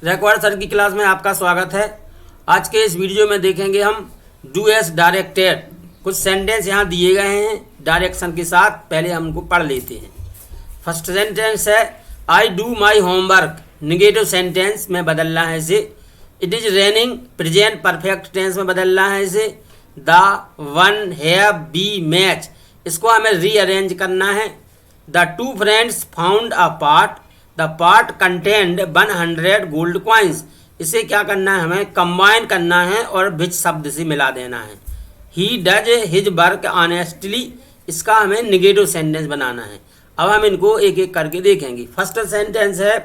Required sir की class में आपका स्वागत है। आज के इस वीडियो में देखेंगे हम डू एस डायरेक्टेड। कुछ सेंटेंस यहाँ दिए गए हैं डायरेक्शन के साथ, पहले हम उनको पढ़ लेते हैं। फर्स्ट सेंटेंस है I do my homework. Negative sentence में बदलना है इसे। It is raining present perfect tense में बदलना है इसे। The won have be match, इसको हमें रीअरेंज करना है। The two friends found a part. The part contained 100 gold coins. इसे क्या करना है, हमें कंबाइन करना है और विच शब्द से मिला देना है। He does his work honestly, इसका हमें निगेटिव सेंटेंस बनाना है। अब हम इनको एक एक करके देखेंगे। फर्स्ट सेंटेंस है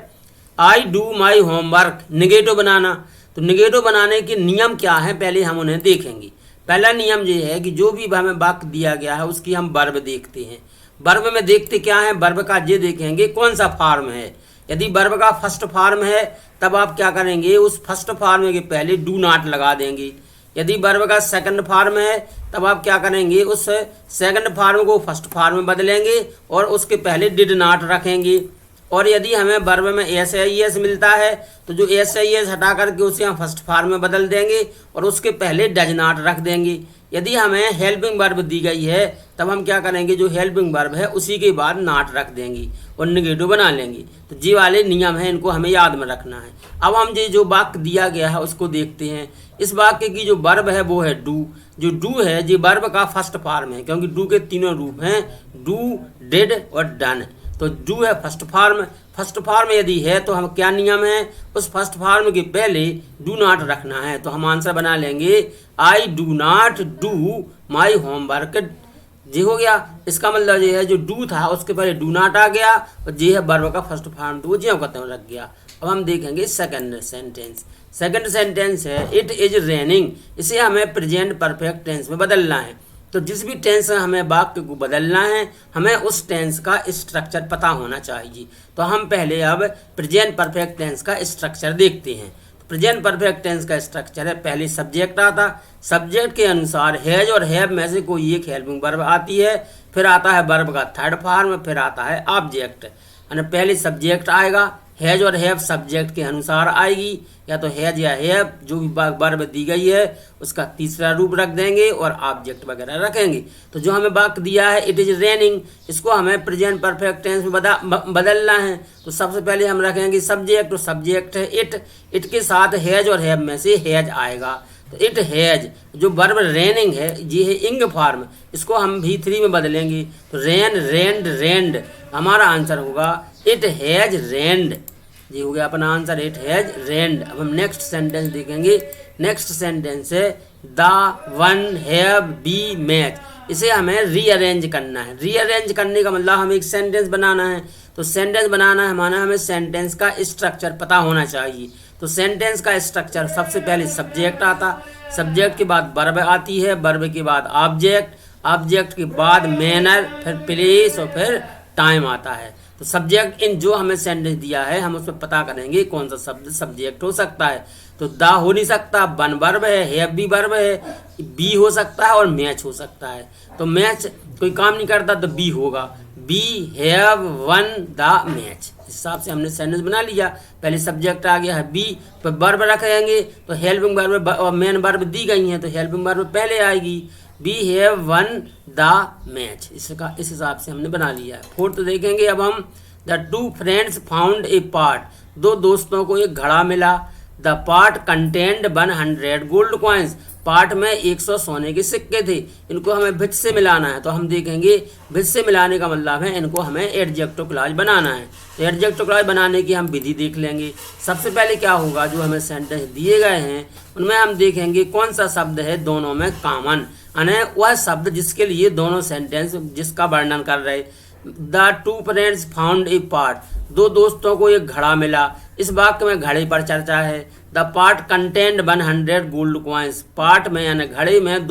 I do my homework. Negative बनाना, तो निगेटिव बनाने के नियम क्या है पहले हम उन्हें देखेंगे। पहला नियम ये है कि जो भी हमें वाक्य दिया गया है उसकी हम वर्ब देखते हैं। वर्ब में देखते क्या है, वर्ब का ये देखेंगे कौन सा फॉर्म है। यदि वर्ब का फर्स्ट फॉर्म है तब आप क्या करेंगे, उस फर्स्ट फॉर्म के पहले डू नॉट लगा देंगे। यदि वर्ब का सेकंड फॉर्म है तब आप क्या करेंगे, उस सेकंड फॉर्म को फर्स्ट फॉर्म में बदलेंगे और उसके पहले डिड नॉट रखेंगे। और यदि हमें वर्ब में एस आई एस मिलता है तो जो एस आई एस हटा करके उसे हम फर्स्ट फॉर्म में बदल देंगे और उसके पहले डज नॉट रख देंगे। यदि हमें हेल्पिंग वर्ब दी गई है तब हम क्या करेंगे, जो हेल्पिंग वर्ब है उसी के बाद नॉट रख देंगे और निगेटिव बना लेंगे। तो ये वाले नियम हैं, इनको हमें याद में रखना है। अब हम ये जो वाक्य दिया गया है उसको देखते हैं। इस वाक्य की जो वर्ब है वो है डू। जो डू है ये वर्ब का फर्स्ट फॉर्म है, क्योंकि डू के तीनों रूप हैं, डू, डिड और डन। तो डू है फर्स्ट फॉर्म। फर्स्ट फॉर्म यदि है तो हम क्या नियम है, उस फर्स्ट फॉर्म के पहले डू नॉट रखना है। तो हम आंसर बना लेंगे I do not do my homework. जी हो गया। इसका मतलब ये है जो डू था उसके पहले डू नॉट आ गया और ये है वर्ब का फर्स्ट फॉर्म, तो वो ज्यों खत्म रख गया। अब हम देखेंगे सेकंड सेंटेंस। सेकंड सेंटेंस है इट इज रेनिंग। इसे हमें प्रेजेंट परफेक्ट टेंस में बदलना है। तो जिस भी टेंस में हमें वाक्य को बदलना है हमें उस टेंस का स्ट्रक्चर पता होना चाहिए। तो हम पहले अब प्रेजेंट परफेक्ट टेंस का स्ट्रक्चर देखते हैं। प्रेजेंट परफेक्ट टेंस का स्ट्रक्चर है, पहले सब्जेक्ट आता, सब्जेक्ट के अनुसार हैज और हैव में से कोई एक हेल्पिंग वर्ब आती है, फिर आता है वर्ब का थर्ड फॉर्म, फिर आता है ऑब्जेक्ट। यानी पहले सब्जेक्ट आएगा, हैज और हैव सब्जेक्ट के अनुसार आएगी, या तो हैज या हैव जो भी वर्ब दी गई है उसका तीसरा रूप रख देंगे और ऑब्जेक्ट वगैरह रखेंगे। तो जो हमें वाक्य दिया है इट इज रेनिंग, इसको हमें प्रेजेंट परफेक्ट टेंस में बदलना है। तो सबसे पहले हम रखेंगे सब्जेक्ट, तो सब्जेक्ट है इट। इट के साथ हैज और हैव में से हैज आएगा, तो इट हैज। जो वर्ब रेनिंग है ये है इंग फॉर्म, इसको हम V3 में बदलेंगे। तो रेन, रेंड, रेंड, हमारा आंसर होगा इट हैज रेंड। ये हो गया अपना आंसर, इट हैज रेंड। अब हम नेक्स्ट सेंटेंस देखेंगे। नेक्स्ट सेंटेंस है the won have be match. इसे हमें रीअरेंज करना है। रीअरेंज करने का मतलब हमें एक सेंटेंस बनाना है। तो सेंटेंस बनाना है माना हमें सेंटेंस का स्ट्रक्चर पता होना चाहिए। तो सेंटेंस का स्ट्रक्चर सबसे पहले सब्जेक्ट आता, सब्जेक्ट के बाद वर्ब आती है, वर्ब के बाद ऑब्जेक्ट, ऑब्जेक्ट के बाद मैनर, फिर प्लेस और फिर टाइम आता है। तो सब्जेक्ट इन जो हमें सेंटेंस दिया है हम उसमें पता करेंगे कौन सा शब्द सब्जेक्ट हो सकता है। तो द हो नहीं सकता, वन वर्ब है, हैव भी वर्ब है, बी हो सकता है और मैच हो सकता है। तो मैच कोई काम नहीं करता तो बी होगा, be have won the match. इस हिसाब से हमने सेंटेंस बना लिया। पहले सब्जेक्ट आ गया है बी, तो वर्ब रखेंगे, तो हेल्पिंग वर्ब और मेन वर्ब दी गई हैं तो हेल्पिंग वर्ब पहले आएगी, we have won the match. इसका इस हिसाब से हमने बना लिया है। फोर्थ देखेंगे अब हम, the two friends found a part. दो दोस्तों को एक घड़ा मिला। The part contained 100 gold coins. Part में 100 सोने के सिक्के थे। इनको हमें विच से मिलाना है। तो हम देखेंगे विच से मिलाने का मतलब है इनको हमें एडजेक्टिव क्लॉज बनाना है। तो एडजेक्टिव क्लॉज बनाने की हम विधि देख लेंगे। सबसे पहले क्या होगा, जो हमें सेंटेंस दिए गए हैं उनमें हम देखेंगे कौन सा शब्द है दोनों में कॉमन, यानी वह शब्द जिसके लिए दोनों सेंटेंस जिसका वर्णन कर रहे। The two friends found a part, दो दोस्तों को एक घड़ा मिला। इस वाक्य में घड़े पर चर्चा है। The part contained 100 gold coins. Part में यानी घड़े में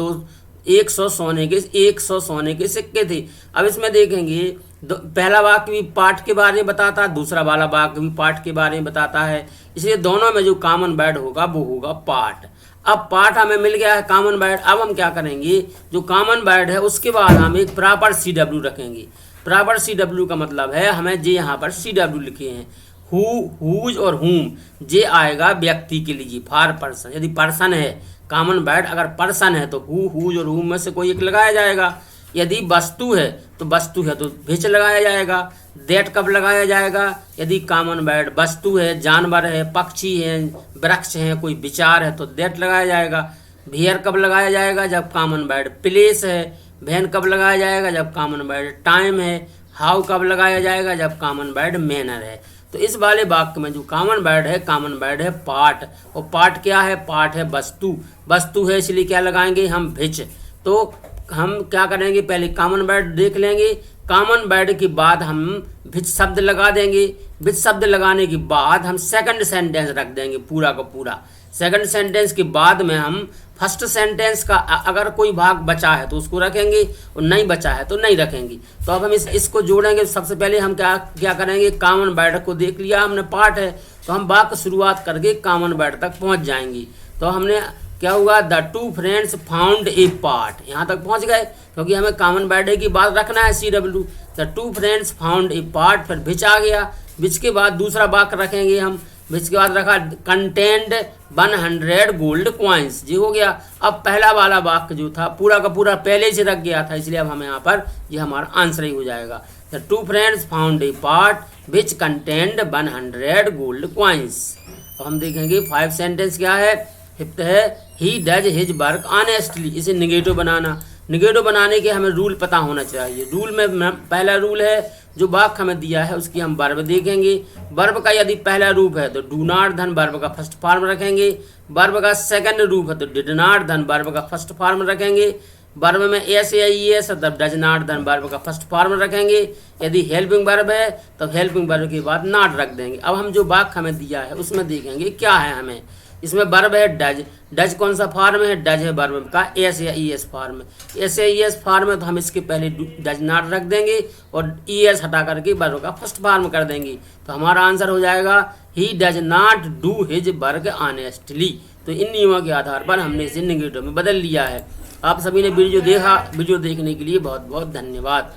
100 सोने के सिक्के थे। अब इसमें देखेंगे पहला वाक्य भी पार्ट के बारे में बताता है, दूसरा वाला वाक्य भी पार्ट के बारे में बताता है, इसलिए दोनों में जो कॉमन वर्ड होगा वो होगा पार्ट। अब पार्ट हमें मिल गया है कॉमन वर्ड। अब हम क्या करेंगे, जो कॉमन वर्ड है उसके बाद हम एक प्रॉपर CW रखेंगे। प्रॉपर CW का मतलब है हमें जी यहाँ पर CW लिखे हैं, हु, हुज और हुम ये आएगा व्यक्ति के लिए, फॉर पर्सन। यदि पर्सन है कॉमन वर्ड, अगर पर्सन है तो हु, हुज और हुम में से कोई एक लगाया जाएगा। यदि वस्तु है तो वस्तु है तो विच लगाया जाएगा। दैट कब लगाया जाएगा? यदि कॉमन वर्ड वस्तु है, जानवर है, पक्षी है, वृक्ष है, कोई विचार है तो दैट लगाया जाएगा। वेयर कब लगाया जाएगा? जब कॉमन वर्ड प्लेस है। व्हेन कब लगाया जाएगा? जब कॉमन वर्ड टाइम है। हाउ कब लगाया जाएगा? जब कॉमन वर्ड मैनर है। तो इस वाले वाक्य में जो कॉमन वर्ड है पार्ट। और पार्ट क्या है? पार्ट है वस्तु। वस्तु है इसलिए क्या लगाएंगे हम? विच। तो हम क्या करेंगे? पहले कॉमन वर्ड देख लेंगे। कॉमन वर्ड के बाद हम विच शब्द लगा देंगे। विच शब्द लगाने के बाद हम सेकंड सेंटेंस रख देंगे पूरा का पूरा। सेकंड सेंटेंस के बाद में हम फर्स्ट सेंटेंस का अगर कोई भाग बचा है तो उसको रखेंगे और नहीं बचा है तो नहीं रखेंगे। तो अब हम इसको जोड़ेंगे। सबसे पहले हम क्या करेंगे? कॉमन वर्ड को देख लिया हमने, पार्ट है तो हम वाक्य शुरुआत करके कॉमन वर्ड तक पहुंच जाएंगे। तो हमने क्या हुआ? The two friends found a part, यहाँ तक पहुंच गए क्योंकि हमें कॉमन वर्ड की बात रखना है CW। The two friends found a part, फिर विच आ गया। विच के बाद दूसरा वाक्य रखेंगे हम। विच के बाद रखा कंटेंड 100 गोल्ड कॉइन्स, जी हो गया। अब पहला वाला वाक्य जो था पूरा का पूरा पहले से रख गया था, इसलिए अब हमें यहाँ पर ये हमारा आंसर ही हो जाएगा। The two friends found a part which contained 100 gold coins. अब हम देखेंगे 5 सेंटेंस क्या है। फिफ्थ है he does his work honestly. इसे निगेटिव बनाना। निगेटिव बनाने के हमें रूल पता होना चाहिए। रूल में पहला रूल है जो वाक्य हमें दिया है उसकी हम वर्ब देखेंगे। वर्ब का यदि पहला रूप है तो डू नॉट धन वर्ब का फर्स्ट फॉर्म रखेंगे। वर्ब का सेकंड रूप है तो डिड नॉट धन वर्ब का फर्स्ट फॉर्म रखेंगे। वर्ब में एस या ई एस तब डज नॉट धन वर्ब का फर्स्ट फॉर्म रखेंगे। यदि हेल्पिंग वर्ब है तो हेल्पिंग वर्ब के बाद नॉट रख देंगे। अब हम जो वाक्य हमें दिया है उसमें देखेंगे क्या है हमें। इसमें वर्ब है डज। डज कौन सा फॉर्म है? डज है वर्ब का एस या ई एस फॉर्म। एस या ई एस फॉर्म है तो हम इसके पहले डज नॉट रख देंगे और ई एस हटा करके वर्ब का फर्स्ट फॉर्म कर देंगे। तो हमारा आंसर हो जाएगा he does not do his work honestly. तो इन नियमों के आधार पर हमने इसे निगेटिव में बदल लिया है। आप सभी ने वीडियो देखा। वीडियो देखने के लिए बहुत बहुत धन्यवाद।